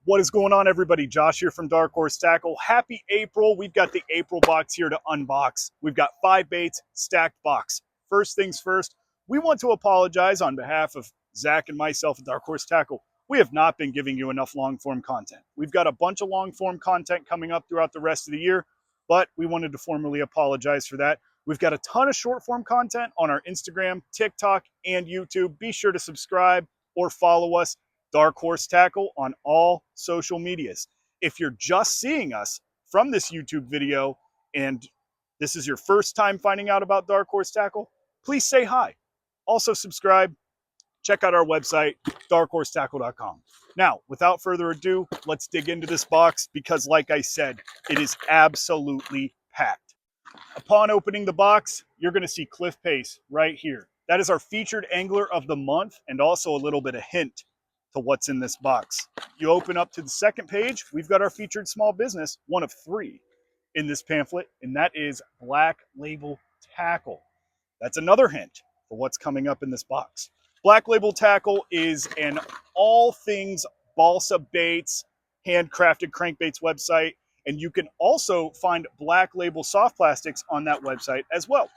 What is going on, everybody? Josh here from Dark Horse Tackle. Happy April. We've got the April box here to unbox. We've got 5 baits, stacked box. First things first, we want to apologize on behalf of Zach and myself at Dark Horse Tackle. We have not been giving you enough long-form content. We've got a bunch of long-form content coming up throughout the rest of the year, but we wanted to formally apologize for that. We've got a ton of short-form content on our Instagram, TikTok, and YouTube. Be sure to subscribe or follow us, Dark Horse Tackle, on all social medias. If you're just seeing us from this YouTube video and this is your first time finding out about Dark Horse Tackle, please say hi. Also subscribe. Check out our website, darkhorsetackle.com. Now, without further ado, let's dig into this box because, like I said, it is absolutely packed. Upon opening the box, you're going to see Cliff Pace right here. That is our featured angler of the month and also a little bit of hint to what's in this box. You open up to the second page, we've got our featured small business, one of 3 in this pamphlet, and that is Black Label Tackle. That's another hint for what's coming up in this box. Black Label Tackle is an all things balsa baits, handcrafted crankbaits website, and you can also find Black Label soft plastics on that website as well.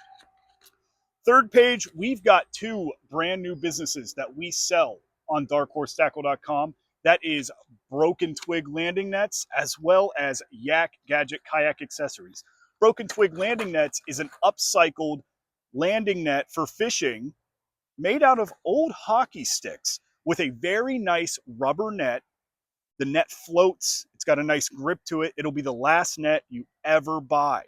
Third page, we've got 2 brand new businesses that we sell on darkhorsetackle.com. That is Broken Twig landing nets as well as Yak Gadget kayak accessories. Broken Twig landing nets is an upcycled landing net for fishing made out of old hockey sticks with a very nice rubber net. The net floats. It's got a nice grip to it. It'll be the last net you ever buy.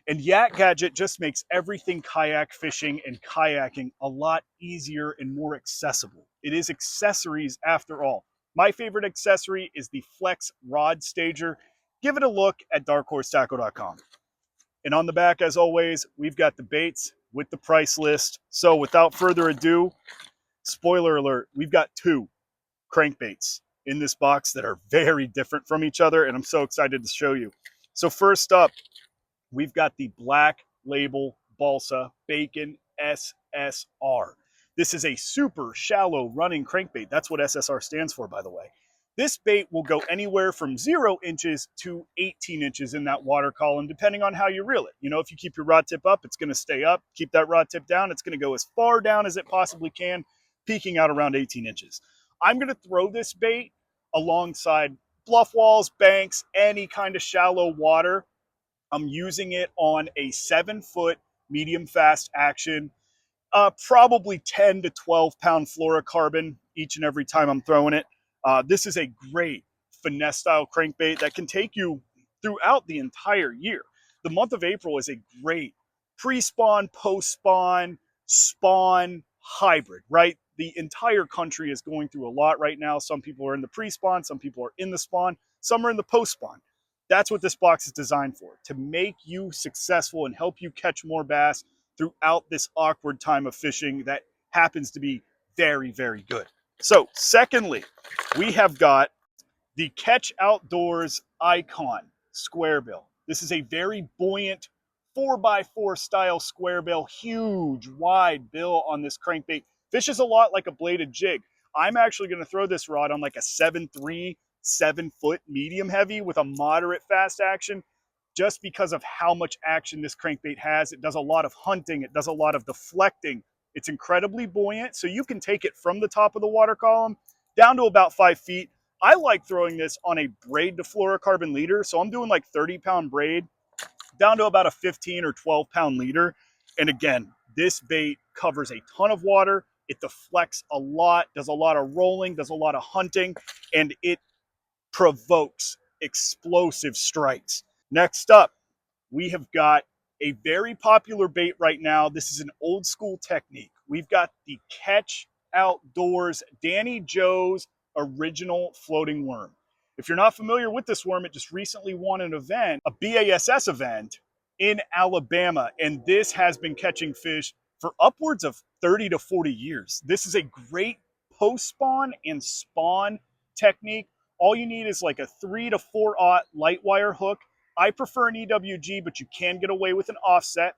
And Yak Gadget just makes everything kayak fishing and kayaking a lot easier and more accessible. It is accessories after all. My favorite accessory is the Flex Rod Stager. Give it a look at darkhorsetackle.com. And on the back, as always, we've got the baits with the price list. So without further ado, spoiler alert, we've got 2 crankbaits in this box that are very different from each other, and I'm so excited to show you. So first up, we've got the Black Label Balsa Bacon SSR. This is a super shallow running crankbait. That's what SSR stands for, by the way. This bait will go anywhere from 0 inches to 18 inches in that water column, depending on how you reel it. You know, if you keep your rod tip up, it's going to stay up. Keep that rod tip down, it's going to go as far down as it possibly can, peaking out around 18 inches. I'm going to throw this bait alongside bluff walls, banks, any kind of shallow water. I'm using it on a 7-foot medium fast action, probably 10 to 12 pound fluorocarbon each and every time I'm throwing it. This is a great finesse style crankbait that can take you throughout the entire year. The month of April is a great pre-spawn, post-spawn, spawn hybrid, right? The entire country is going through a lot right now. Some people are in the pre-spawn, some people are in the spawn, some are in the post-spawn. That's what this box is designed for, to make you successful and help you catch more bass throughout this awkward time of fishing that happens to be very, very good. So, secondly, we have got the Catch Outdoors Icon square bill. This is a very buoyant 4x4 style square bill, huge, wide bill on this crankbait. Fishes a lot like a bladed jig. I'm actually going to throw this rod on like a 7.3, 7-foot medium heavy with a moderate fast action, just because of how much action this crankbait has. It does a lot of hunting. It does a lot of deflecting. It's incredibly buoyant, so you can take it from the top of the water column down to about 5 feet. I like throwing this on a braid to fluorocarbon leader, so I'm doing like 30-pound braid down to about a 15 or 12-pound leader. And again, this bait covers a ton of water. It deflects a lot, does a lot of rolling, does a lot of hunting, and it provokes explosive strikes. Next up, we have got a very popular bait right now. This is an old school technique. We've got the Catch Outdoors Danny Joe's original floating worm. If you're not familiar with this worm, it just recently won an event, a BASS event in Alabama, and this has been catching fish for upwards of 30 to 40 years. This is a great post-spawn and spawn technique. All you need is like a 3 to 4/0 light wire hook. I prefer an EWG, but you can get away with an offset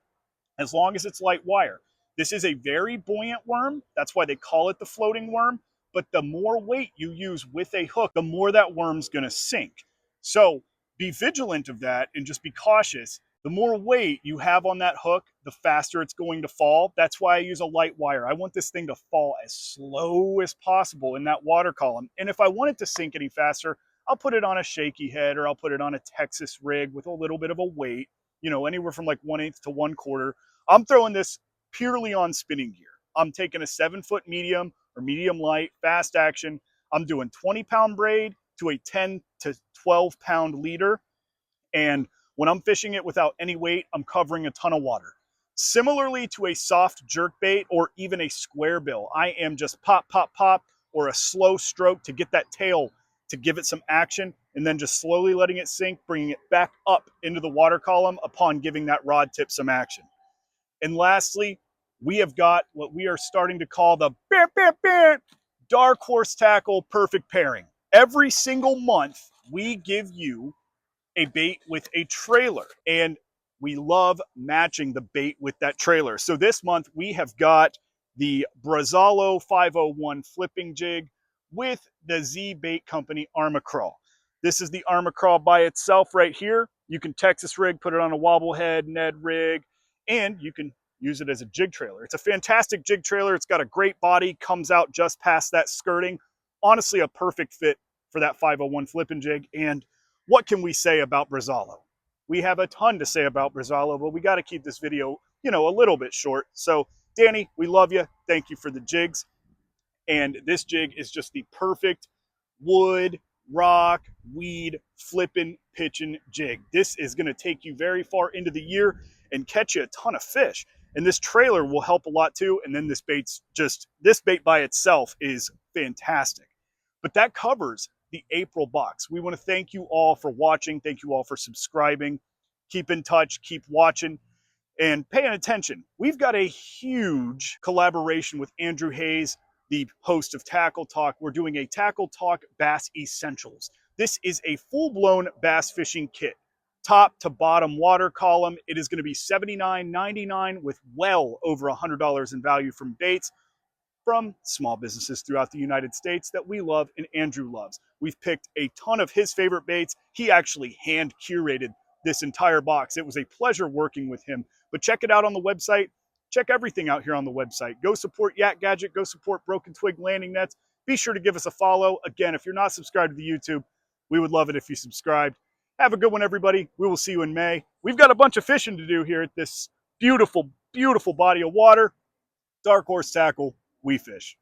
as long as it's light wire. This is a very buoyant worm. That's why they call it the floating worm. but the more weight you use with a hook, the more that worm's going to sink. So be vigilant of that and just be cautious. The more weight you have on that hook, the faster it's going to fall. That's why I use a light wire. I want this thing to fall as slow as possible in that water column. And if I want it to sink any faster, I'll put it on a shaky head, or I'll put it on a Texas rig with a little bit of a weight, anywhere from like 1/8 to 1/4. I'm throwing this purely on spinning gear. I'm taking a 7-foot medium or medium light, fast action. I'm doing 20-pound braid to a 10 to 12-pound leader. And when I'm fishing it without any weight, I'm covering a ton of water. Similarly to a soft jerk bait or even a square bill, I am just pop, pop, pop, or a slow stroke to get that tail to give it some action, and then just slowly letting it sink, bringing it back up into the water column upon giving that rod tip some action. And lastly, we have got what we are starting to call the Dark Horse Tackle perfect pairing. Every single month, we give you a bait with a trailer, and we love matching the bait with that trailer. So this month we have got the Brazzalo 501 flipping jig with the Z Bait Company Armacrawl. This is the Armacrawl by itself right here. You can Texas rig, put it on a wobble head, Ned rig, and you can use it as a jig trailer. It's a fantastic jig trailer. It's got a great body, comes out just past that skirting. Honestly, a perfect fit for that 501 flipping jig. And what can we say about Brazzalo? We have a ton to say about Brazzalo, but we got to keep this video, a little bit short. So, Danny, we love you. Thank you for the jigs. And this jig is just the perfect wood, rock, weed, flipping, pitching jig. This is going to take you very far into the year and catch you a ton of fish. And this trailer will help a lot too. And then this bait by itself is fantastic. But that covers the April box. We want to thank you all for watching. Thank you all for subscribing. Keep in touch, keep watching, and paying attention. We've got a huge collaboration with Andrew Hayes, the host of Tackle Talk. We're doing a Tackle Talk Bass Essentials. This is a full-blown bass fishing kit. Top to bottom water column. It is going to be $79.99 with well over $100 in value from baits from small businesses throughout the United States that we love and Andrew loves. We've picked a ton of his favorite baits. He actually hand curated this entire box. It was a pleasure working with him. But check it out on the website. Check everything out here on the website. Go support Yak Gadget. Go support Broken Twig Landing Nets. Be sure to give us a follow. Again, if you're not subscribed to the YouTube, we would love it if you subscribed. Have a good one, everybody. We will see you in May. We've got a bunch of fishing to do here at this beautiful, beautiful body of water. Dark Horse Tackle, we fish.